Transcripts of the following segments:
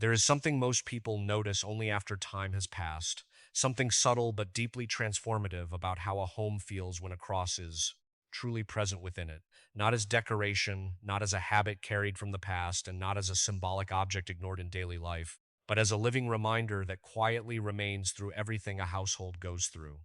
There is something most people notice only after time has passed, something subtle but deeply transformative about how a home feels when a cross is truly present within it, not as decoration, not as a habit carried from the past, and not as a symbolic object ignored in daily life, but as a living reminder that quietly remains through everything a household goes through.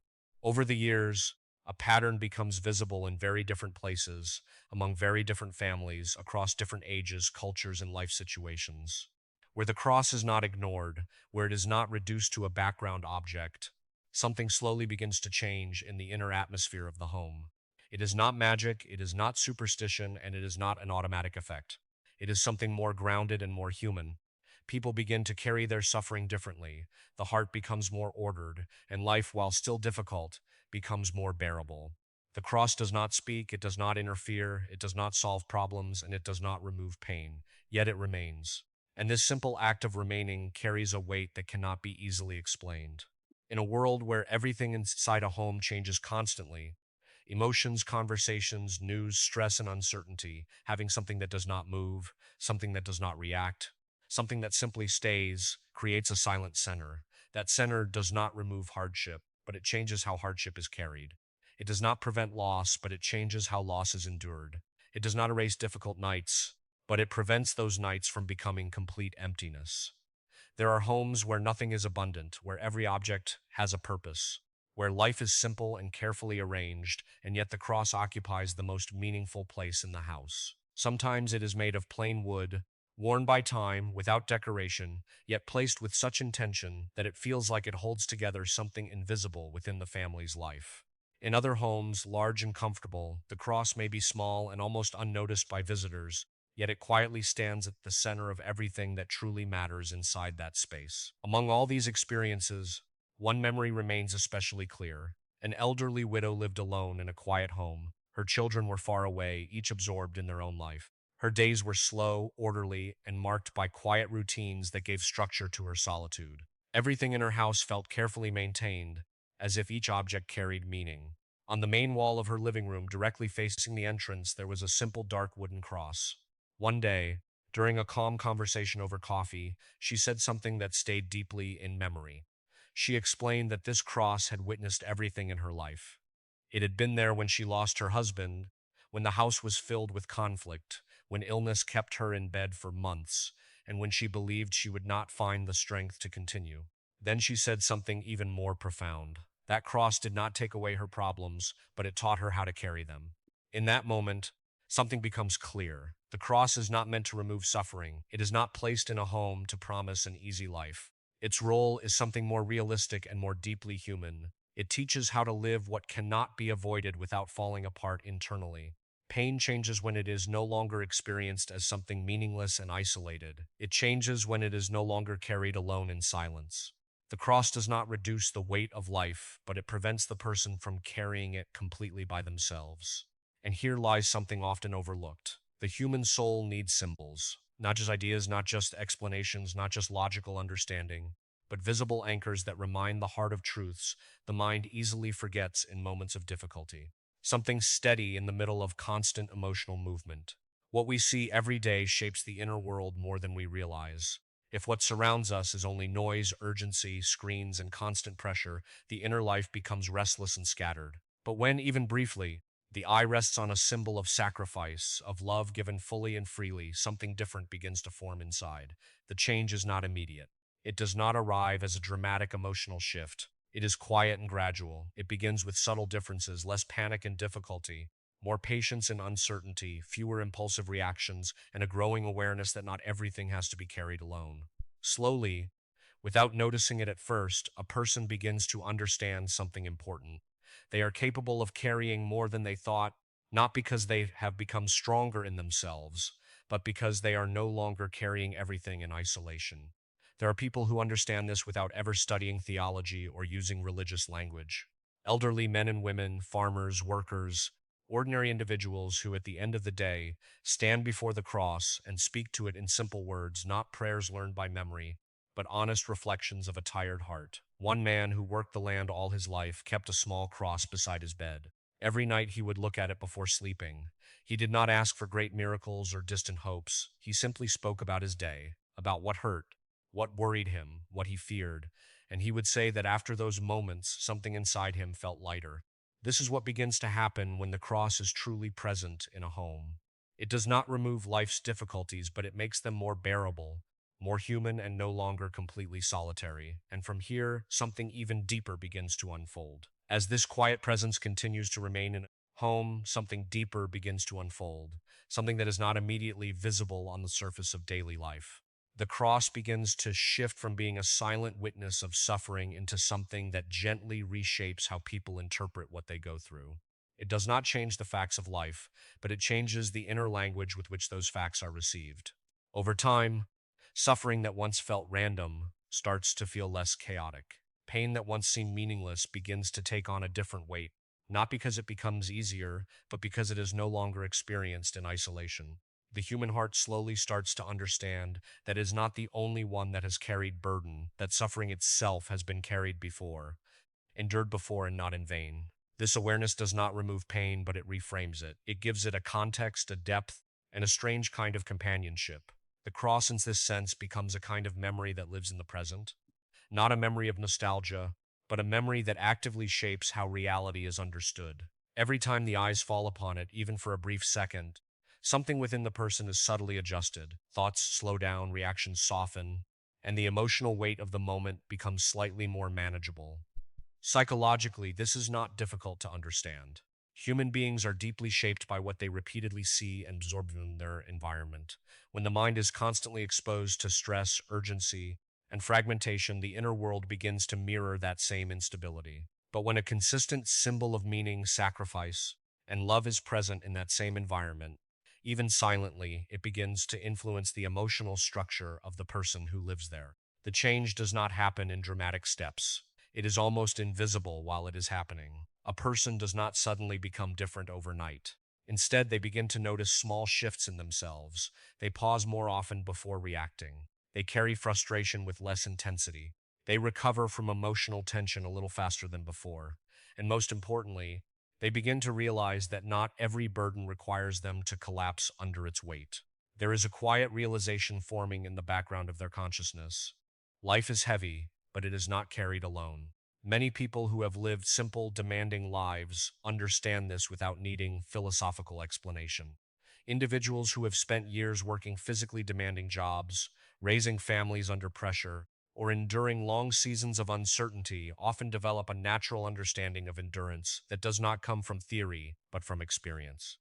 Over the years, a pattern becomes visible in very different places, among very different families, across different ages, cultures, and life situations. Where the cross is not ignored, where it is not reduced to a background object, something slowly begins to change in the inner atmosphere of the home. It is not magic, it is not superstition, and it is not an automatic effect. It is something more grounded and more human. People begin to carry their suffering differently, the heart becomes more ordered, and life, while still difficult, becomes more bearable. The cross does not speak, it does not interfere, it does not solve problems, and it does not remove pain, yet it remains. And this simple act of remaining carries a weight that cannot be easily explained. In a world where everything inside a home changes constantly, emotions, conversations, news, stress, and uncertainty, having something that does not move, something that does not react, something that simply stays, creates a silent center. That center does not remove hardship, but it changes how hardship is carried. It does not prevent loss, but it changes how loss is endured. It does not erase difficult nights, but it prevents those nights from becoming complete emptiness. There are homes where nothing is abundant, where every object has a purpose, where life is simple and carefully arranged, and yet the cross occupies the most meaningful place in the house. Sometimes it is made of plain wood, worn by time, without decoration, yet placed with such intention that it feels like it holds together something invisible within the family's life. In other homes, large and comfortable, the cross may be small and almost unnoticed by visitors, yet it quietly stands at the center of everything that truly matters inside that space. Among all these experiences, one memory remains especially clear. An elderly widow lived alone in a quiet home. Her children were far away, each absorbed in their own life. Her days were slow, orderly, and marked by quiet routines that gave structure to her solitude. Everything in her house felt carefully maintained, as if each object carried meaning. On the main wall of her living room, directly facing the entrance, there was a simple dark wooden cross. One day, during a calm conversation over coffee, she said something that stayed deeply in memory. She explained that this cross had witnessed everything in her life. It had been there when she lost her husband, when the house was filled with conflict, when illness kept her in bed for months, and when she believed she would not find the strength to continue. Then she said something even more profound. That cross did not take away her problems, but it taught her how to carry them. In that moment, something becomes clear. The cross is not meant to remove suffering. It is not placed in a home to promise an easy life. Its role is something more realistic and more deeply human. It teaches how to live what cannot be avoided without falling apart internally. Pain changes when it is no longer experienced as something meaningless and isolated. It changes when it is no longer carried alone in silence. The cross does not reduce the weight of life, but it prevents the person from carrying it completely by themselves. And here lies something often overlooked. The human soul needs symbols, not just ideas, not just explanations, not just logical understanding, but visible anchors that remind the heart of truths the mind easily forgets in moments of difficulty. Something steady in the middle of constant emotional movement. What we see every day shapes the inner world more than we realize. If what surrounds us is only noise, urgency, screens, and constant pressure, the inner life becomes restless and scattered. But when, even briefly, the eye rests on a symbol of sacrifice, of love given fully and freely, something different begins to form inside. The change is not immediate. It does not arrive as a dramatic emotional shift. It is quiet and gradual. It begins with subtle differences, less panic and difficulty, more patience and uncertainty, fewer impulsive reactions, and a growing awareness that not everything has to be carried alone. Slowly, without noticing it at first, a person begins to understand something important. They are capable of carrying more than they thought, not because they have become stronger in themselves, but because they are no longer carrying everything in isolation. There are people who understand this without ever studying theology or using religious language. Elderly men and women, farmers, workers, ordinary individuals who, at the end of the day, stand before the cross and speak to it in simple words, not prayers learned by memory, but honest reflections of a tired heart. One man who worked the land all his life kept a small cross beside his bed. Every night he would look at it before sleeping. He did not ask for great miracles or distant hopes. He simply spoke about his day, about what hurt, what worried him, what he feared, and he would say that after those moments, something inside him felt lighter. This is what begins to happen when the cross is truly present in a home. It does not remove life's difficulties, but it makes them more bearable, more human, and no longer completely solitary. And from here, something even deeper begins to unfold. As this quiet presence continues to remain in home, something deeper begins to unfold, something that is not immediately visible on the surface of daily life. The cross begins to shift from being a silent witness of suffering into something that gently reshapes how people interpret what they go through. It does not change the facts of life, but it changes the inner language with which those facts are received. Over time, suffering that once felt random starts to feel less chaotic. Pain that once seemed meaningless begins to take on a different weight, not because it becomes easier, but because it is no longer experienced in isolation. The human heart slowly starts to understand that it is not the only one that has carried burden, that suffering itself has been carried before, endured before, and not in vain. This awareness does not remove pain, but it reframes it. It gives it a context, a depth, and a strange kind of companionship. The cross, in this sense, becomes a kind of memory that lives in the present, not a memory of nostalgia, but a memory that actively shapes how reality is understood. Every time the eyes fall upon it, even for a brief second, something within the person is subtly adjusted. Thoughts slow down, reactions soften, and the emotional weight of the moment becomes slightly more manageable. Psychologically, this is not difficult to understand. Human beings are deeply shaped by what they repeatedly see and absorb in their environment. When the mind is constantly exposed to stress, urgency, and fragmentation, the inner world begins to mirror that same instability. But when a consistent symbol of meaning, sacrifice, and love is present in that same environment, even silently, it begins to influence the emotional structure of the person who lives there. The change does not happen in dramatic steps. It is almost invisible while it is happening. A person does not suddenly become different overnight. Instead, they begin to notice small shifts in themselves. They pause more often before reacting. They carry frustration with less intensity. They recover from emotional tension a little faster than before. And most importantly, they begin to realize that not every burden requires them to collapse under its weight. There is a quiet realization forming in the background of their consciousness. Life is heavy, but it is not carried alone. Many people who have lived simple, demanding lives understand this without needing philosophical explanation. Individuals who have spent years working physically demanding jobs, raising families under pressure, or enduring long seasons of uncertainty often develop a natural understanding of endurance that does not come from theory, but from experience.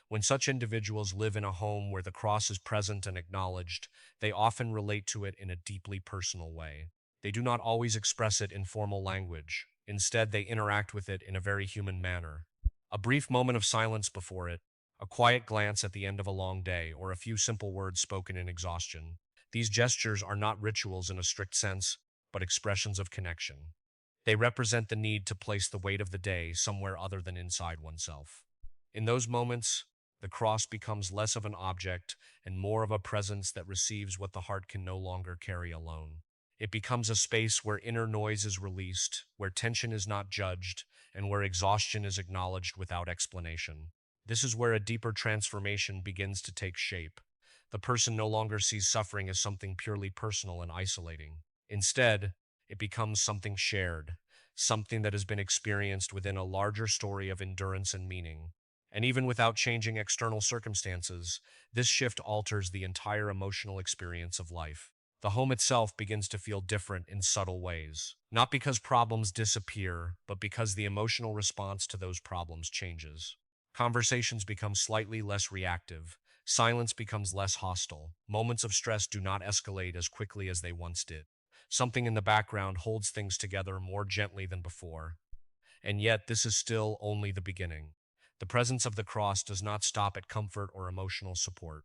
When such individuals live in a home where the cross is present and acknowledged, they often relate to it in a deeply personal way. They do not always express it in formal language. Instead, they interact with it in a very human manner. A brief moment of silence before it, a quiet glance at the end of a long day, or a few simple words spoken in exhaustion. These gestures are not rituals in a strict sense, but expressions of connection. They represent the need to place the weight of the day somewhere other than inside oneself. In those moments, the cross becomes less of an object and more of a presence that receives what the heart can no longer carry alone. It becomes a space where inner noise is released, where tension is not judged, and where exhaustion is acknowledged without explanation. This is where a deeper transformation begins to take shape. The person no longer sees suffering as something purely personal and isolating. Instead, it becomes something shared, something that has been experienced within a larger story of endurance and meaning. And even without changing external circumstances, this shift alters the entire emotional experience of life. The home itself begins to feel different in subtle ways, not because problems disappear, but because the emotional response to those problems changes. Conversations become slightly less reactive, silence becomes less hostile, moments of stress do not escalate as quickly as they once did. Something in the background holds things together more gently than before. And yet, this is still only the beginning. The presence of the cross does not stop at comfort or emotional support.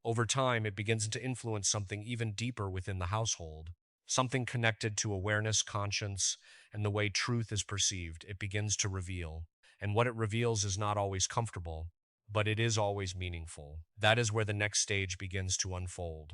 Over time, it begins to influence something even deeper within the household, something connected to awareness, conscience, and the way truth is perceived. It begins to reveal. And what it reveals is not always comfortable, but it is always meaningful. That is where the next stage begins to unfold.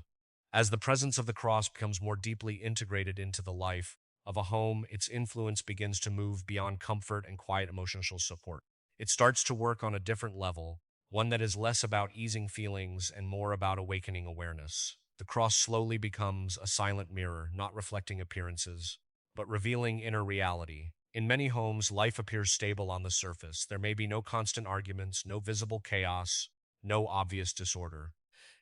As the presence of the cross becomes more deeply integrated into the life of a home, its influence begins to move beyond comfort and quiet emotional support. It starts to work on a different level, one that is less about easing feelings and more about awakening awareness. The cross slowly becomes a silent mirror, not reflecting appearances, but revealing inner reality. In many homes, life appears stable on the surface. There may be no constant arguments, no visible chaos, no obvious disorder.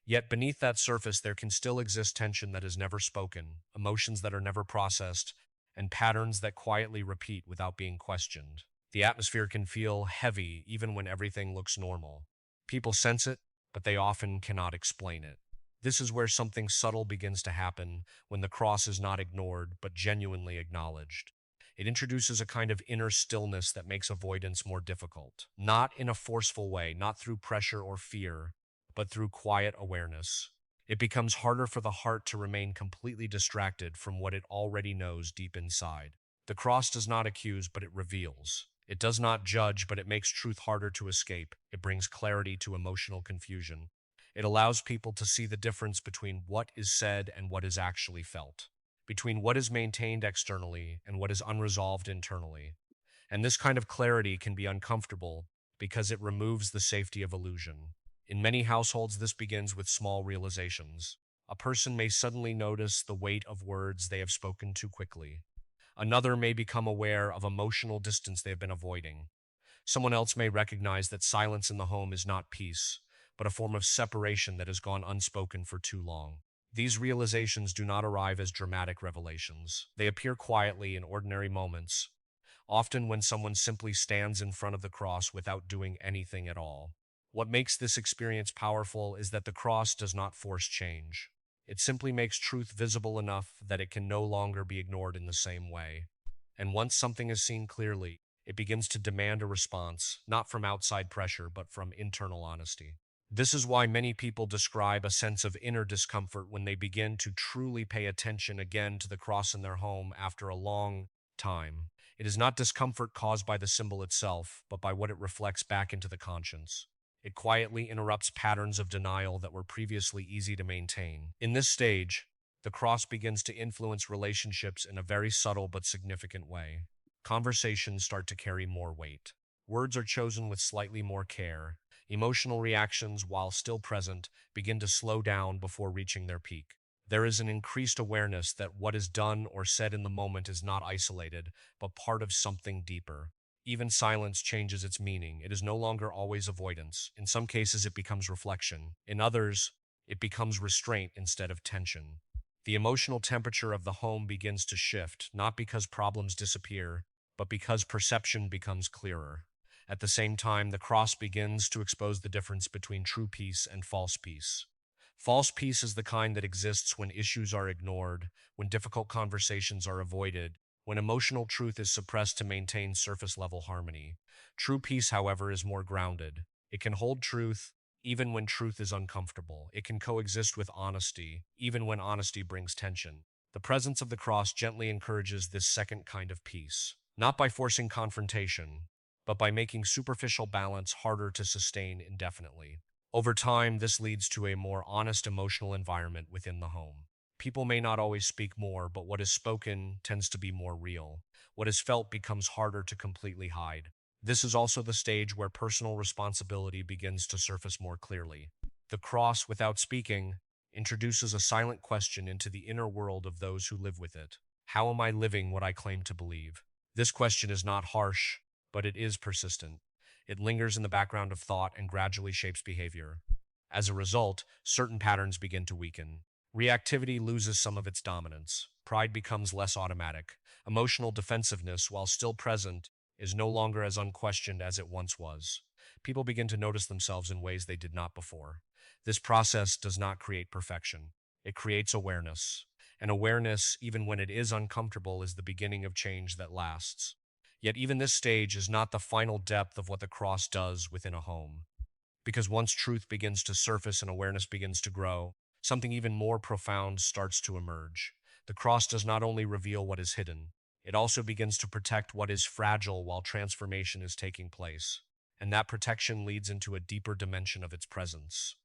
Yet beneath that surface, there can still exist tension that is never spoken, emotions that are never processed, and patterns that quietly repeat without being questioned. The atmosphere can feel heavy even when everything looks normal. People sense it, but they often cannot explain it. This is where something subtle begins to happen when the cross is not ignored but genuinely acknowledged. It introduces a kind of inner stillness that makes avoidance more difficult. Not in a forceful way, not through pressure or fear, but through quiet awareness. It becomes harder for the heart to remain completely distracted from what it already knows deep inside. The cross does not accuse, but it reveals. It does not judge, but it makes truth harder to escape. It brings clarity to emotional confusion. It allows people to see the difference between what is said and what is actually felt, between what is maintained externally and what is unresolved internally. And this kind of clarity can be uncomfortable because it removes the safety of illusion. In many households, this begins with small realizations. A person may suddenly notice the weight of words they have spoken too quickly. Another may become aware of emotional distance they have been avoiding. Someone else may recognize that silence in the home is not peace, but a form of separation that has gone unspoken for too long. These realizations do not arrive as dramatic revelations. They appear quietly in ordinary moments, often when someone simply stands in front of the cross without doing anything at all. What makes this experience powerful is that the cross does not force change. It simply makes truth visible enough that it can no longer be ignored in the same way. And once something is seen clearly, it begins to demand a response, not from outside pressure, but from internal honesty. This is why many people describe a sense of inner discomfort when they begin to truly pay attention again to the cross in their home after a long time. It is not discomfort caused by the symbol itself, but by what it reflects back into the conscience. It quietly interrupts patterns of denial that were previously easy to maintain. In this stage, the cross begins to influence relationships in a very subtle but significant way. Conversations start to carry more weight. Words are chosen with slightly more care. Emotional reactions, while still present, begin to slow down before reaching their peak. There is an increased awareness that what is done or said in the moment is not isolated, but part of something deeper. Even silence changes its meaning. It is no longer always avoidance. In some cases, it becomes reflection. In others, it becomes restraint instead of tension. The emotional temperature of the home begins to shift, not because problems disappear, but because perception becomes clearer. At the same time, the cross begins to expose the difference between true peace and false peace. False peace is the kind that exists when issues are ignored, when difficult conversations are avoided, when emotional truth is suppressed to maintain surface level harmony. True peace, however, is more grounded. It can hold truth even when truth is uncomfortable. It can coexist with honesty, even when honesty brings tension. The presence of the cross gently encourages this second kind of peace, not by forcing confrontation, but by making superficial balance harder to sustain indefinitely. Over time, this leads to a more honest emotional environment within the home. People may not always speak more, but what is spoken tends to be more real. What is felt becomes harder to completely hide. This is also the stage where personal responsibility begins to surface more clearly. The cross, without speaking, introduces a silent question into the inner world of those who live with it. How am I living what I claim to believe? This question is not harsh, but it is persistent. It lingers in the background of thought and gradually shapes behavior. As a result, certain patterns begin to weaken. Reactivity loses some of its dominance. Pride becomes less automatic. Emotional defensiveness, while still present, is no longer as unquestioned as it once was. People begin to notice themselves in ways they did not before. This process does not create perfection. It creates awareness. And awareness, even when it is uncomfortable, is the beginning of change that lasts. Yet even this stage is not the final depth of what the cross does within a home. Because once truth begins to surface and awareness begins to grow, something even more profound starts to emerge. The cross does not only reveal what is hidden, it also begins to protect what is fragile while transformation is taking place. And that protection leads into a deeper dimension of its presence.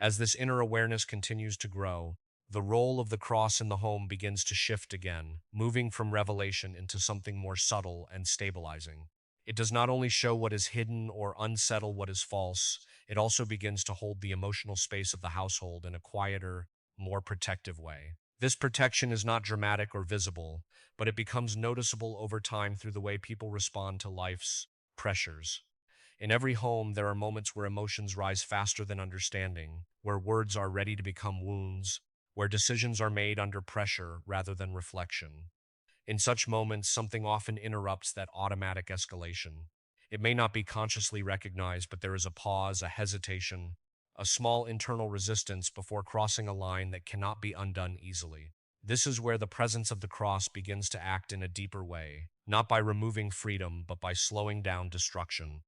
As this inner awareness continues to grow, the role of the cross in the home begins to shift again, moving from revelation into something more subtle and stabilizing. It does not only show what is hidden or unsettle what is false, it also begins to hold the emotional space of the household in a quieter, more protective way. This protection is not dramatic or visible, but it becomes noticeable over time through the way people respond to life's pressures. In every home, there are moments where emotions rise faster than understanding, where words are ready to become wounds, where decisions are made under pressure rather than reflection. In such moments, something often interrupts that automatic escalation. It may not be consciously recognized, but there is a pause, a hesitation, a small internal resistance before crossing a line that cannot be undone easily. This is where the presence of the cross begins to act in a deeper way, not by removing freedom, but by slowing down destruction.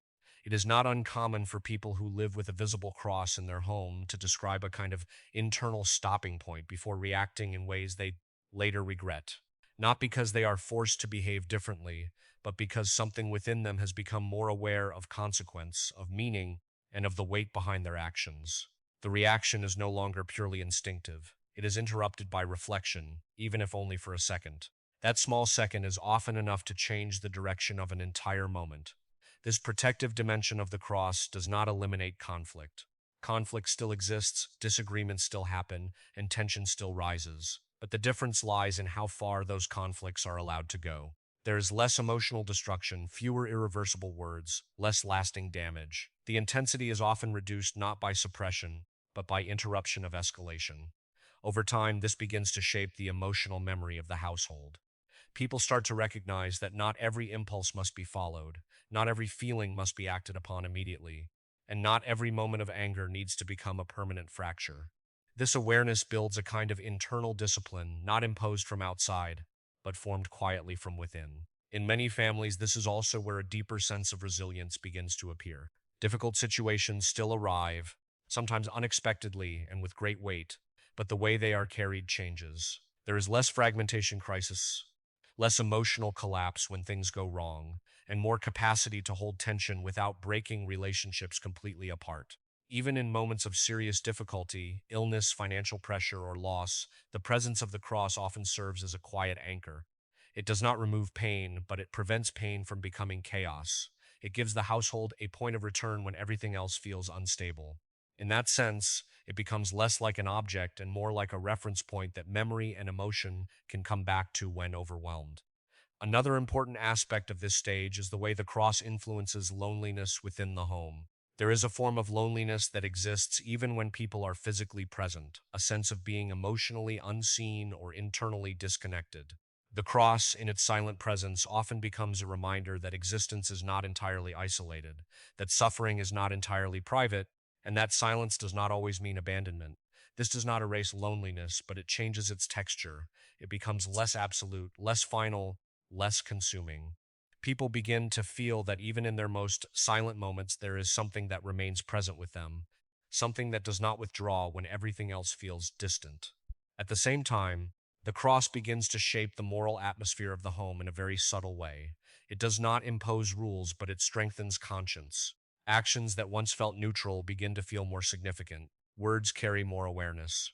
It is not uncommon for people who live with a visible cross in their home to describe a kind of internal stopping point before reacting in ways they later regret. Not because they are forced to behave differently, but because something within them has become more aware of consequence, of meaning, and of the weight behind their actions. The reaction is no longer purely instinctive. It is interrupted by reflection, even if only for a second. That small second is often enough to change the direction of an entire moment. This protective dimension of the cross does not eliminate conflict. Conflict still exists, disagreements still happen, and tension still rises. But the difference lies in how far those conflicts are allowed to go. There is less emotional destruction, fewer irreversible words, less lasting damage. The intensity is often reduced not by suppression, but by interruption of escalation. Over time, this begins to shape the emotional memory of the household. People start to recognize that not every impulse must be followed, not every feeling must be acted upon immediately, and not every moment of anger needs to become a permanent fracture. This awareness builds a kind of internal discipline, not imposed from outside, but formed quietly from within. In many families, this is also where a deeper sense of resilience begins to appear. Difficult situations still arrive, sometimes unexpectedly and with great weight, but the way they are carried changes. There is less fragmentation crisis, less emotional collapse when things go wrong, and more capacity to hold tension without breaking relationships completely apart. Even in moments of serious difficulty, illness, financial pressure, or loss, the presence of the cross often serves as a quiet anchor. It does not remove pain, but it prevents pain from becoming chaos. It gives the household a point of return when everything else feels unstable. In that sense, it becomes less like an object and more like a reference point that memory and emotion can come back to when overwhelmed. Another important aspect of this stage is the way the cross influences loneliness within the home. There is a form of loneliness that exists even when people are physically present, a sense of being emotionally unseen or internally disconnected. The cross, in its silent presence, often becomes a reminder that existence is not entirely isolated, that suffering is not entirely private, and that silence does not always mean abandonment. This does not erase loneliness, but it changes its texture. It becomes less absolute, less final, less consuming. People begin to feel that even in their most silent moments, there is something that remains present with them, something that does not withdraw when everything else feels distant. At the same time, the cross begins to shape the moral atmosphere of the home in a very subtle way. It does not impose rules, but it strengthens conscience. Actions that once felt neutral begin to feel more significant. Words carry more awareness.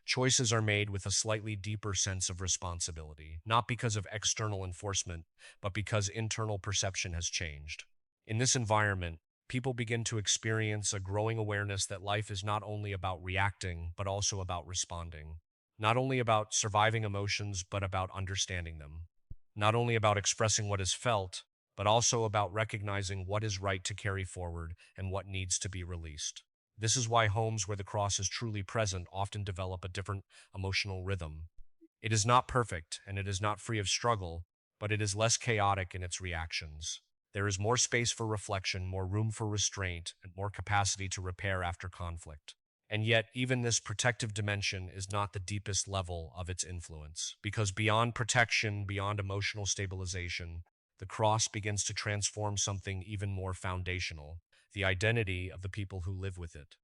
Choices are made with a slightly deeper sense of responsibility, not because of external enforcement, but because internal perception has changed. In this environment, people begin to experience a growing awareness that life is not only about reacting, but also about responding. Not only about surviving emotions, but about understanding them. Not only about expressing what is felt, but also about recognizing what is right to carry forward and what needs to be released. This is why homes where the cross is truly present often develop a different emotional rhythm. It is not perfect and it is not free of struggle, but it is less chaotic in its reactions. There is more space for reflection, more room for restraint, and more capacity to repair after conflict. And yet, even this protective dimension is not the deepest level of its influence, because beyond protection, beyond emotional stabilization, the cross begins to transform something even more foundational: the identity of the people who live with it.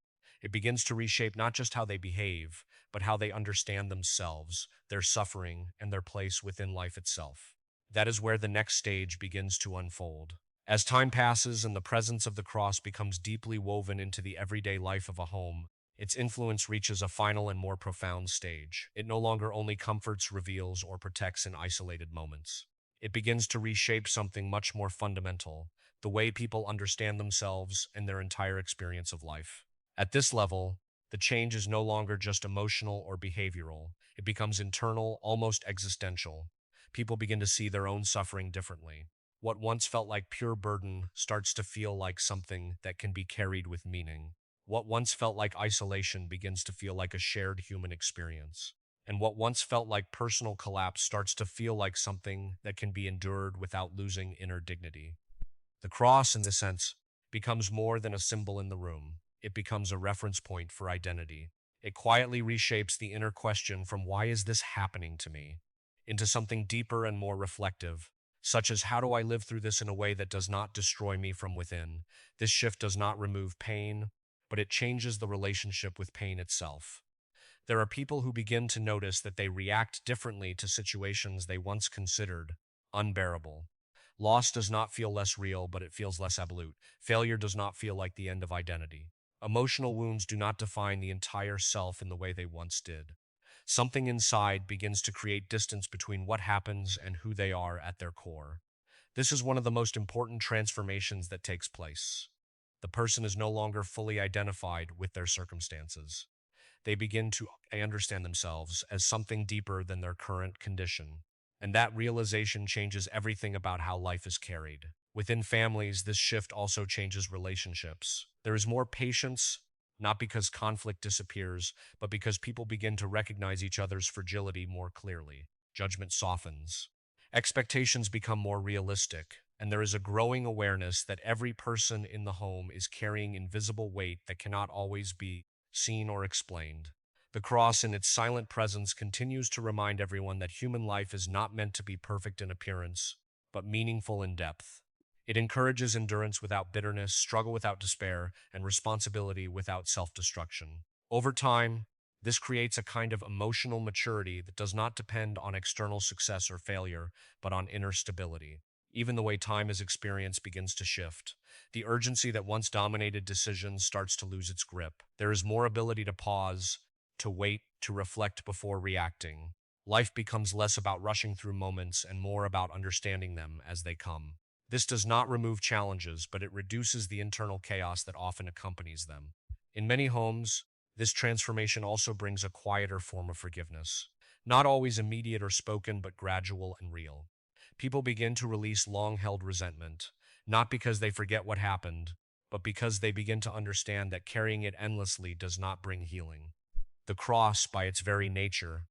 It begins to reshape not just how they behave, but how they understand themselves, their suffering, and their place within life itself. That is where the next stage begins to unfold. As time passes and the presence of the cross becomes deeply woven into the everyday life of a home, its influence reaches a final and more profound stage. It no longer only comforts, reveals, or protects in isolated moments. It begins to reshape something much more fundamental: the way people understand themselves and their entire experience of life. At this level, The change is no longer just emotional or behavioral. It becomes internal, almost existential. People begin to see their own suffering differently. What once felt like pure burden starts to feel like something that can be carried with meaning. What once felt like isolation begins to feel like a shared human experience. And what once felt like personal collapse starts to feel like something that can be endured without losing inner dignity. The cross, in this sense, becomes more than a symbol in the room. It becomes a reference point for identity. It quietly reshapes the inner question from "why is this happening to me?" into something deeper and more reflective, such as "how do I live through this in a way that does not destroy me from within?" This shift does not remove pain, but it changes the relationship with pain itself. There are people who begin to notice that they react differently to situations they once considered unbearable. Loss does not feel less real, but it feels less absolute. Failure does not feel like the end of identity. Emotional wounds do not define the entire self in the way they once did. Something inside begins to create distance between what happens and who they are at their core. This is one of the most important transformations that takes place. The person is no longer fully identified with their circumstances. They begin to understand themselves as something deeper than their current condition. And that realization changes everything about how life is carried. Within families, this shift also changes relationships. There is more patience, not because conflict disappears, but because people begin to recognize each other's fragility more clearly. Judgment softens. Expectations become more realistic, and there is a growing awareness that every person in the home is carrying invisible weight that cannot always be seen or explained. The cross, in its silent presence, continues to remind everyone that human life is not meant to be perfect in appearance, but meaningful in depth. It encourages endurance without bitterness, struggle without despair, and responsibility without self-destruction. Over time, this creates a kind of emotional maturity that does not depend on external success or failure, but on inner stability. Even the way time is experienced begins to shift. The urgency that once dominated decisions starts to lose its grip. There is more ability to pause, to wait, to reflect before reacting. Life becomes less about rushing through moments and more about understanding them as they come. This does not remove challenges, but it reduces the internal chaos that often accompanies them. In many homes, this transformation also brings a quieter form of forgiveness. Not always immediate or spoken, but gradual and real. People begin to release long-held resentment, not because they forget what happened, but because they begin to understand that carrying it endlessly does not bring healing. The cross, by its very nature,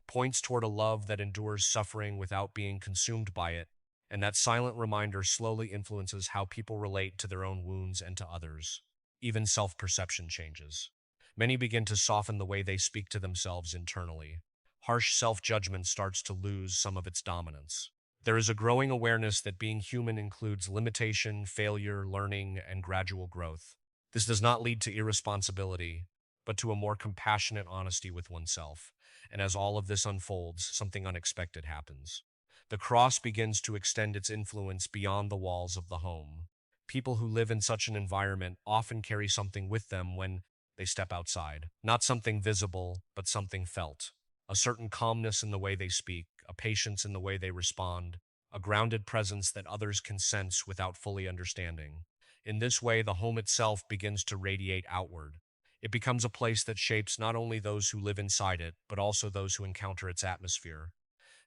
points toward a love that endures suffering without being consumed by it, and that silent reminder slowly influences how people relate to their own wounds and to others. Even self-perception changes. Many begin to soften the way they speak to themselves internally. Harsh self-judgment starts to lose some of its dominance. There is a growing awareness that being human includes limitation, failure, learning, and gradual growth. This does not lead to irresponsibility, but to a more compassionate honesty with oneself. And as all of this unfolds, something unexpected happens. The cross begins to extend its influence beyond the walls of the home. People who live in such an environment often carry something with them when they step outside. Not something visible, but something felt. A certain calmness in the way they speak, a patience in the way they respond, a grounded presence that others can sense without fully understanding. In this way, the home itself begins to radiate outward. It becomes a place that shapes not only those who live inside it, but also those who encounter its atmosphere.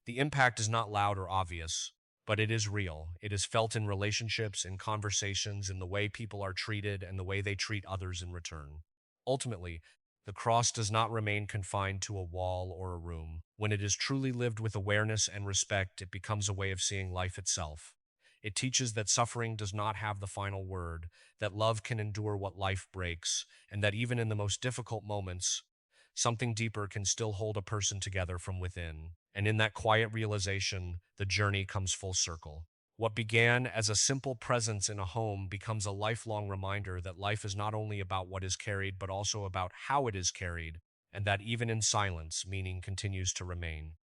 The impact is not loud or obvious, but it is real. It is felt in relationships, in conversations, in the way people are treated, and the way they treat others in return. Ultimately, the cross does not remain confined to a wall or a room. When it is truly lived with awareness and respect, it becomes a way of seeing life itself. It teaches that suffering does not have the final word, that love can endure what life breaks, and that even in the most difficult moments, something deeper can still hold a person together from within. And in that quiet realization, the journey comes full circle. What began as a simple presence in a home becomes a lifelong reminder that life is not only about what is carried, but also about how it is carried, and that even in silence, meaning continues to remain.